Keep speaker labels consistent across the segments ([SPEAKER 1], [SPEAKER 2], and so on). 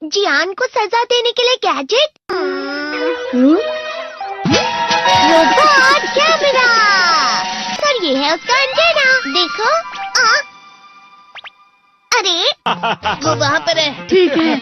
[SPEAKER 1] जियान को सजा देने के लिए गैजेट। Robot camera. सर ये है उसका एंटेना, देखो। अरे वो वहाँ पर है।
[SPEAKER 2] ठीक है।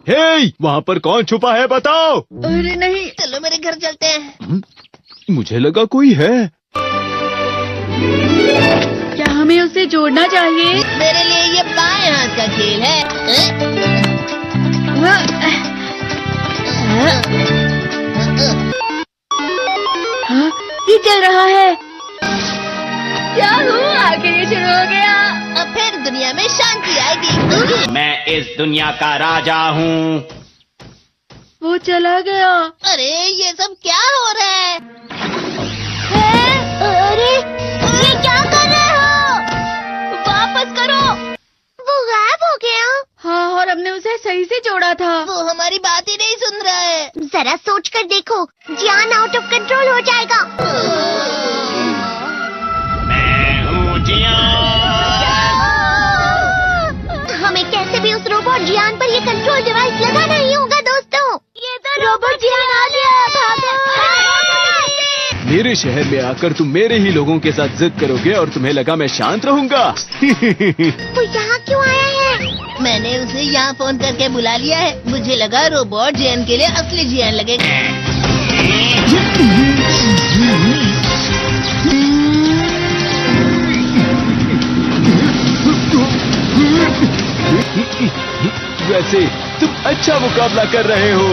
[SPEAKER 3] हे, वहाँ पर कौन छुपा है बताओ।
[SPEAKER 2] अरे नहीं।
[SPEAKER 1] चलो मेरे घर चलते हैं।
[SPEAKER 3] मुझे लगा कोई है।
[SPEAKER 2] क्या हमें उसे जोड़ना चाहिए?
[SPEAKER 1] मेरे लिए ये बाएं हाथ का खेल है।
[SPEAKER 2] हाँ, ये चल रहा है। क्या हुआ? आखिर ये शुरू हो गया।
[SPEAKER 1] अब फिर दुनिया में शांति आएगी।
[SPEAKER 4] मैं इस दुनिया का राजा हूँ।
[SPEAKER 2] वो चला गया।
[SPEAKER 1] अरे ये सब क्या हो रहा है? अरे ये क्या कर रहे हो? वापस करो। वो गायब हो गया।
[SPEAKER 2] हाँ, और हमने उसे सही से जोड़ा था।
[SPEAKER 1] वो हमारी बात ही नहीं सुन रहा है। जरा सोच कर देखो, जियान आउट ऑफ कंट्रोल हो जाएगा।
[SPEAKER 4] मैं हूँ जियान।
[SPEAKER 1] हमें कैसे भी उस रोबोट जियान पर ये कंट्रोल डिवाइस लगाना ही होगा दोस्तों। ये तो रोबोट जियान आ गया। भागो।
[SPEAKER 3] मेरे शहर में आकर तुम मेरे ही लोगों के साथ जिद करोगे और तुम्हें लगा मैं शांत रहूंगा।
[SPEAKER 1] वो यहाँ क्यों आया है? मैंने उसे यहाँ फोन करके बुला लिया है। मुझे लगा रोबोट जियान के लिए असली जियान लगेगा।
[SPEAKER 3] वैसे तुम अच्छा मुकाबला कर रहे हो।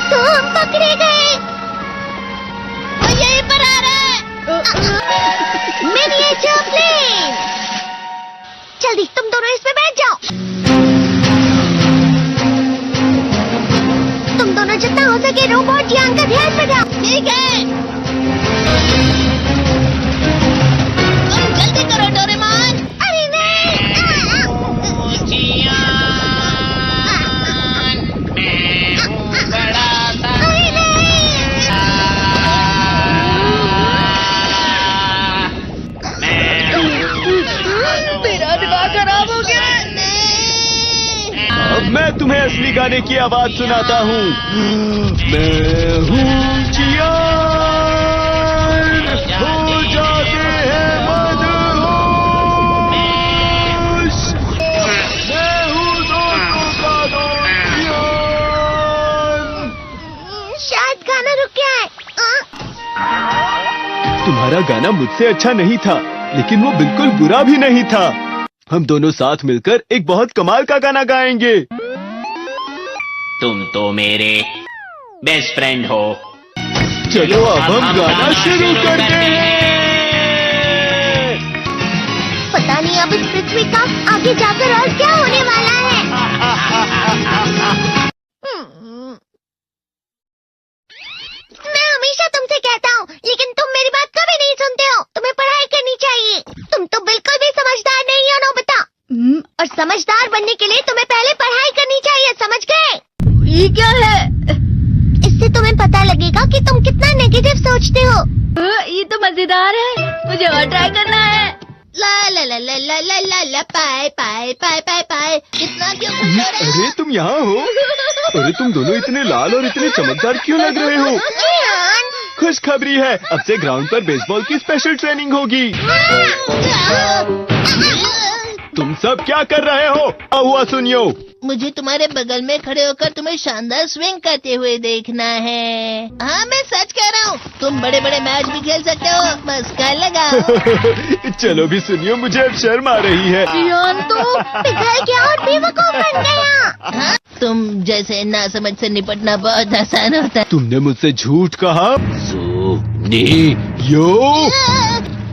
[SPEAKER 1] तो हम पकड़े गए। वो यहीं पर आ रहा है। Miniature plane. जल्दी तुम दोनों इसमें बैठ जाओ। तुम दोनों जितना हो सके रोबोट जियान का ध्यान बटाओ। ठीक है। तुम जल्दी करो डोरेमोन। अरे नहीं।
[SPEAKER 2] मेरा दिमाग खराब हो गया।
[SPEAKER 3] अब मैं तुम्हें असली गाने की आवाज सुनाता हूँ। मैं हूँ जियान, हो जाते हैं मदहोश। मैं हूँ दोस्तों का दोस्त जियान।
[SPEAKER 1] शायद गाना रुक गया है।
[SPEAKER 3] तुम्हारा गाना मुझसे अच्छा नहीं था, लेकिन वो बिल्कुल बुरा भी नहीं था। हम दोनों साथ मिलकर एक बहुत कमाल का गाना गाएंगे।
[SPEAKER 4] तुम तो मेरे बेस्ट फ्रेंड हो।
[SPEAKER 3] चलो अब हम गाना शुरू करते हैं।
[SPEAKER 1] पता नहीं अब इस पृथ्वी का आगे जाकर और क्या होने वाला है। मैं हमेशा तुमसे कहता हूँ, लेकिन तुम मेरी बात कभी नहीं सुनते हो। तुम्हें पढ़ाई करनी चाहिए। तुम तो बिल्कुल भी समझदार नहीं हो नोबिता। और समझदार बनने के लिए तुम्हें पहले पढ़ाई करनी चाहिए, समझ गए?
[SPEAKER 2] ये क्या है?
[SPEAKER 1] इससे तुम्हें पता लगेगा कि तुम कितना नेगेटिव सोचते हो।
[SPEAKER 2] ये तो मजेदार है। मुझे और ट्राई करना है।
[SPEAKER 1] ला ला ला ला ला ला ला ला पाए पाए पाए पाए पाए। कितना क्यों खुश हो रहे हो?
[SPEAKER 3] अरे तुम यहाँ हो? अरे तुम दोनों इतने लाल और इतने चमकदार क्यों लग रहे हो?
[SPEAKER 1] जियान।
[SPEAKER 3] खुशखबरी है, अब से ग्राउंड पर बेसबॉल की स्पेशल ट्रेनिंग होगी। तुम सब क्या कर रहे हो? हुआ सुनियो।
[SPEAKER 1] मुझे तुम्हारे बगल में खड़े होकर तुम्हें शानदार स्विंग करते हुए देखना है। हाँ मैं सच कह रहा हूँ। तुम बड़े बड़े मैच भी खेल सकते हो, बस कर लगाओ।
[SPEAKER 3] चलो भी सुनियो, मुझे अब शर्म आ रही है।
[SPEAKER 2] जियान तो
[SPEAKER 1] पिघल गया और बेवकूफ बन गया। हाँ? तुम जैसे नासमझ से निपटना बहुत आसान होता है।
[SPEAKER 3] तुमने मुझसे झूठ कहा। यो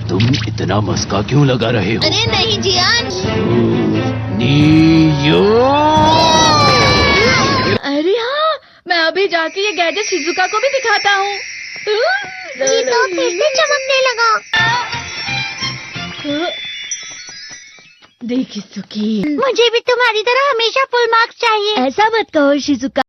[SPEAKER 3] तुम इतना मस्का क्यों लगा रहे हो?
[SPEAKER 1] अरे नहीं जियान।
[SPEAKER 3] यो
[SPEAKER 2] अरे हाँ, मैं अभी जाके ये गैजेट शिजुका को भी दिखाता हूँ।
[SPEAKER 1] जी तो फिर से चमकने लगा।
[SPEAKER 2] देखिसुकी।
[SPEAKER 1] मुझे भी तुम्हारी तरह हमेशा फुल मार्क्स चाहिए।
[SPEAKER 2] ऐसा मत कहो शिजुका।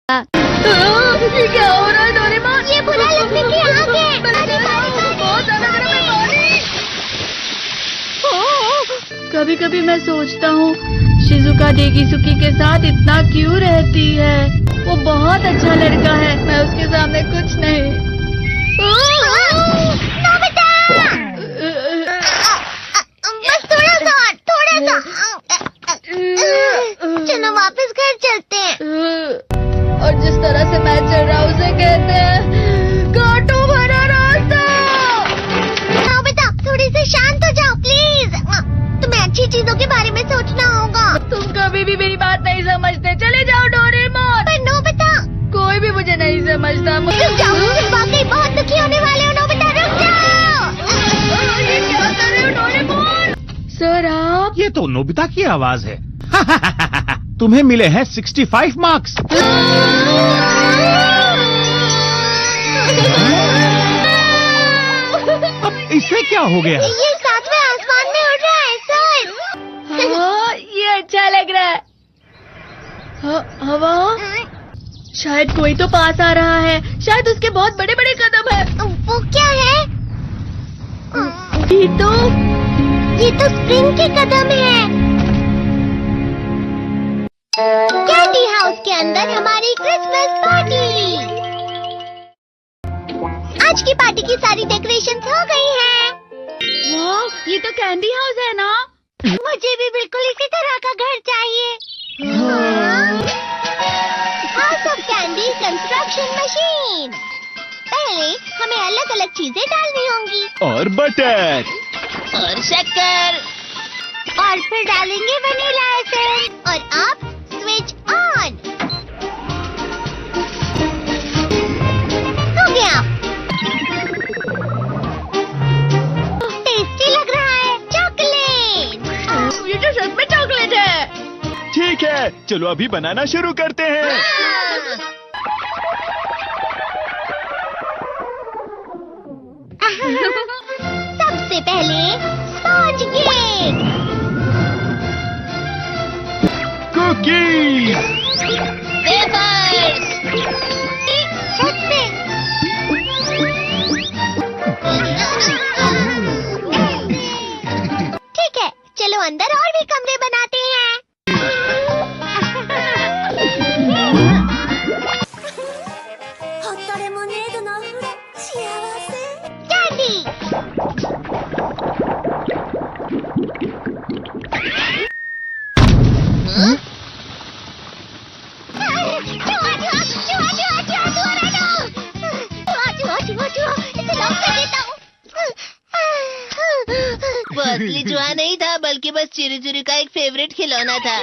[SPEAKER 2] ये क्या हो रहा है डोरेमोन?
[SPEAKER 1] ये बुरा लगने की आग है।
[SPEAKER 2] बहुत ज्यादा गर्म है पानी। कभी कभी मैं सोचता हूँ शिजुका डेगिसुकी के साथ इतना क्यों रहती है। वो बहुत अच्छा लड़का है, मैं उसके सामने कुछ नहीं।
[SPEAKER 1] नोबिता! बस थोड़ा सा। चलो वापस घर चलते हैं।
[SPEAKER 2] और जिस तरह से मैं चल रहा हूँ उसे कहते हैं कांटो भरा रास्ता।
[SPEAKER 1] नोबिता, थोड़ी सी शांत हो जाओ प्लीज। तुम्हें अच्छी चीजों के बारे में सोचना होगा।
[SPEAKER 2] तुम कभी भी मेरी बात नहीं समझते। चले जाओ डोरेमोन।
[SPEAKER 1] पर नोबिता,
[SPEAKER 2] कोई भी मुझे नहीं समझता।
[SPEAKER 1] रुक जाओ, तुम वाकई बहुत दुखी होने वाले हो। नोबिता रुक जाओ।
[SPEAKER 2] ये क्या कर रहे हो डोरेमोन? सर आप?
[SPEAKER 5] ये तो नोबिता की आवाज है। तुम्हें मिले हैं 65 मार्क्स। अब इससे क्या हो गया?
[SPEAKER 1] ये सातवें आसमान में उड़ रहा है सर।
[SPEAKER 2] हाँ, ये अच्छा लग रहा है। हवा? शायद कोई तो पास आ रहा है। शायद उसके बहुत बड़े बड़े कदम है।
[SPEAKER 1] वो क्या है? ये तो स्प्रिंग के कदम है। कैंडी हाउस के अंदर हमारी क्रिसमस पार्टी। आज की पार्टी की सारी डेकोरेशंस हो गई हैं।
[SPEAKER 2] वाह, ये तो कैंडी हाउस है ना?
[SPEAKER 1] मुझे भी बिल्कुल इसी तरह का घर चाहिए। House of candy construction machine. पहले हमें अलग अलग चीजें डालनी होंगी।
[SPEAKER 3] और बटर
[SPEAKER 1] और शक्कर। और फिर डालेंगे वनीला एसेंस। और अब स्विच ऑन। हो गया। टेस्टी लग रहा है। चॉकलेट।
[SPEAKER 2] ये तो सच में चॉकलेट है।
[SPEAKER 3] ठीक है, चलो अभी बनाना शुरू करते हैं।
[SPEAKER 1] सबसे पहले स्पॉन्ज केक।
[SPEAKER 3] कुकीज।
[SPEAKER 1] वेफर्स। छत पे। ठीक है, चलो अंदर और भी कमरे बनाते हैं। कैंडी।
[SPEAKER 6] वो असली चूहा नहीं था, बल्कि बस चिरी चिरी का एक फेवरेट खिलौना था।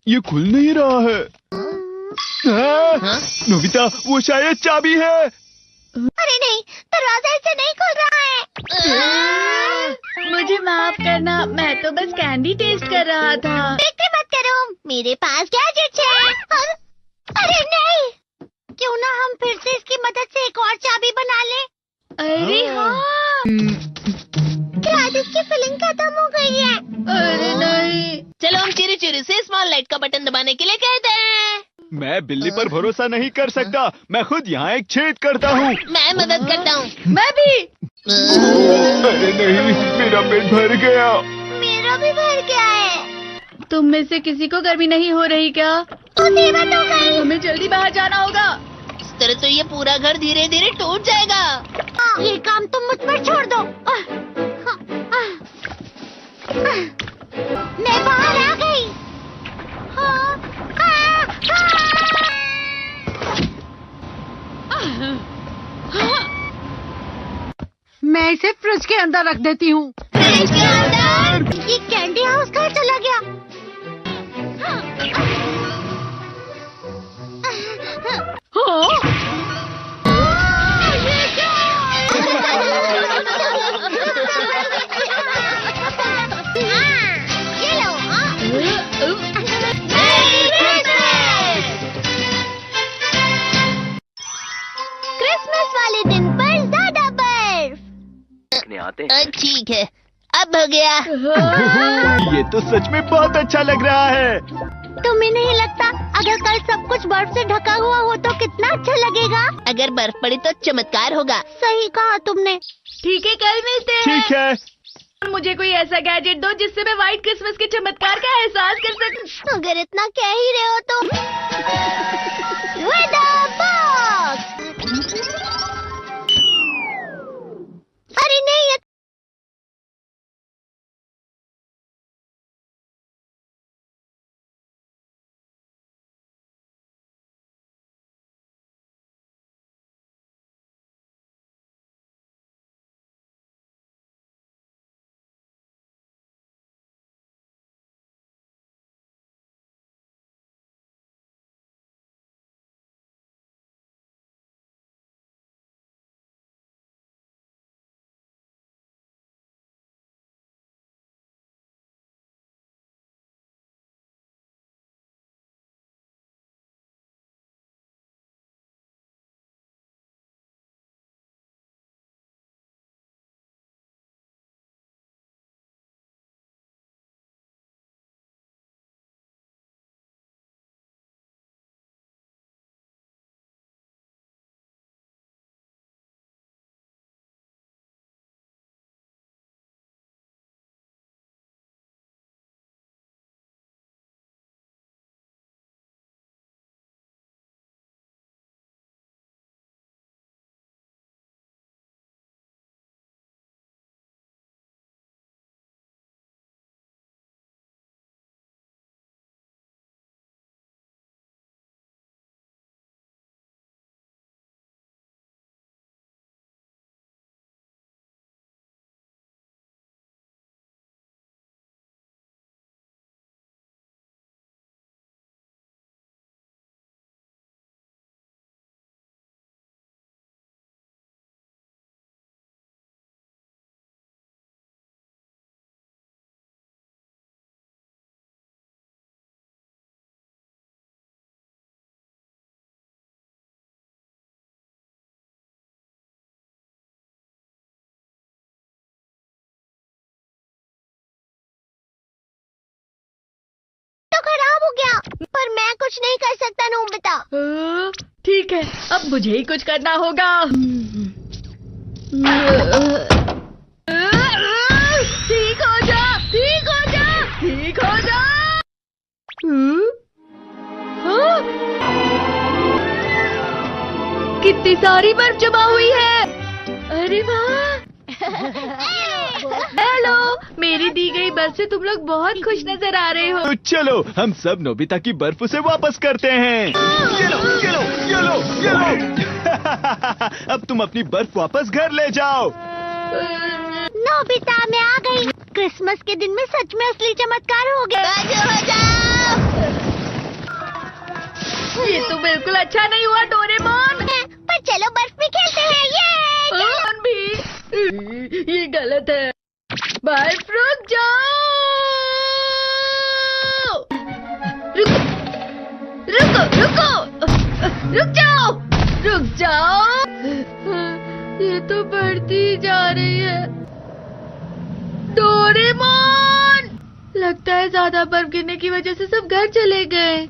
[SPEAKER 3] ये खुल नहीं रहा है।
[SPEAKER 6] हाँ?
[SPEAKER 3] नोबिता, वो शायद चाबी है।
[SPEAKER 1] अरे नहीं, दरवाजा ऐसे नहीं खुल रहा है।
[SPEAKER 2] मुझे माफ करना, मैं तो बस कैंडी टेस्ट कर रहा था।
[SPEAKER 1] फिक्र मत करो, मेरे पास गैजेट्स है। अरे नहीं, क्यों ना हम फिर से इसकी मदद से एक और चाबी बना लें।
[SPEAKER 2] अरे हाँ।
[SPEAKER 1] शायद इसकी फिलिंग खत्म हो गई है।
[SPEAKER 2] अरे नहीं।
[SPEAKER 6] चलो हम चिरी चिरी से स्मॉल लाइट का बटन दबाने के लिए कहते हैं।
[SPEAKER 3] मैं बिल्ली पर भरोसा नहीं कर सकता। मैं खुद यहाँ एक छेद करता हूँ।
[SPEAKER 6] मैं मदद करता हूँ।
[SPEAKER 2] मैं भी।
[SPEAKER 3] अरे नहीं, मेरा पेट भर गया।
[SPEAKER 1] मेरा भी भर गया है।
[SPEAKER 2] तुम में से किसी को गर्मी नहीं हो रही क्या?
[SPEAKER 1] तो सेवत हो गई।
[SPEAKER 2] हमें जल्दी बाहर जाना होगा।
[SPEAKER 6] इस तरह तो ये पूरा घर धीरे धीरे टूट जाएगा।
[SPEAKER 1] ये काम तुम मुझ पर छोड़ दो। मैं बाहर आ गई।
[SPEAKER 2] मैं इसे फ्रिज के अंदर रख देती हूँ।
[SPEAKER 1] फ्रिज के अंदर? ये कैंडी हाउस कहाँ चला गया? ये लो। क्रिसमस वाले दिन पर ज्यादा बर्फ।
[SPEAKER 6] ठीक है, अब हो गया।
[SPEAKER 3] ये तो सच में बहुत अच्छा लग रहा है।
[SPEAKER 1] तुम्हें नहीं लगता अगर कल सब कुछ बर्फ से ढका हुआ हो तो कितना अच्छा लगेगा?
[SPEAKER 6] अगर बर्फ पड़ी तो चमत्कार होगा।
[SPEAKER 1] सही कहा तुमने।
[SPEAKER 2] ठीक है, कल मिलते हैं।
[SPEAKER 3] ठीक है।
[SPEAKER 2] मुझे कोई ऐसा गैजेट दो जिससे मैं व्हाइट क्रिसमस के चमत्कार का एहसास कर सकूं।
[SPEAKER 1] अगर इतना कह ही रहे हो तो वेदर बॉक्स। अरे नहीं, ये कुछ नहीं कर सकता नोबिता।
[SPEAKER 2] ठीक है, अब मुझे ही कुछ करना होगा। ठीक हो जा, ठीक हो जा, ठीक हो जा। हाँ? कितनी सारी बर्फ जमा हुई है। अरे वाह। हेलो, मेरी दी गई बर्फ से तुम लोग बहुत खुश नजर आ रहे हो।
[SPEAKER 3] तो चलो हम सब नोबिता की बर्फ उसे वापस करते हैं। ये लो, ये लो, ये लो, ये लो। अब तुम अपनी बर्फ वापस घर ले जाओ।
[SPEAKER 1] नोबिता मैं आ गई। क्रिसमस के दिन में सच में असली चमत्कार हो गया।
[SPEAKER 6] बाजू हो जाओ।
[SPEAKER 2] ये तो बिल्कुल अच्छा नहीं हुआ डोरेमोन।
[SPEAKER 1] पर चलो बर्फ में खेलते हैं। ये
[SPEAKER 2] कौन भी? ये गलत है। बर्फ रुक जाओ। रुको, रुको, रुको, रुक जाओ, रुक जाओ। ये तो बढ़ती जा रही है। डोरेमोन, लगता है ज्यादा बर्फ गिरने की वजह से सब घर चले गए।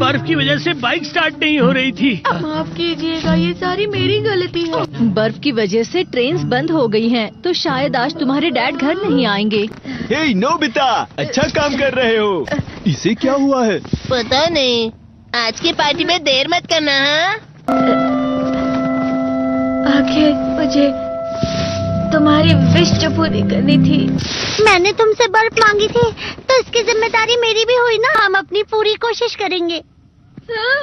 [SPEAKER 5] बर्फ की वजह से बाइक स्टार्ट नहीं हो रही थी।
[SPEAKER 2] माफ कीजिएगा, ये सारी मेरी गलती है।
[SPEAKER 7] बर्फ की वजह से ट्रेन्स बंद हो गई हैं, तो शायद आज तुम्हारे डैड घर नहीं आएंगे।
[SPEAKER 3] हे नोबिता, अच्छा काम कर रहे हो। इसे क्या हुआ है?
[SPEAKER 6] पता नहीं, आज की पार्टी में देर मत करना। हाँ?
[SPEAKER 2] आखिर मुझे तुम्हारी विश जो पूरी करनी थी।
[SPEAKER 1] मैंने तुमसे बर्फ मांगी थी, तो इसकी जिम्मेदारी मेरी भी हुई ना। हम अपनी पूरी कोशिश करेंगे।
[SPEAKER 2] हाँ?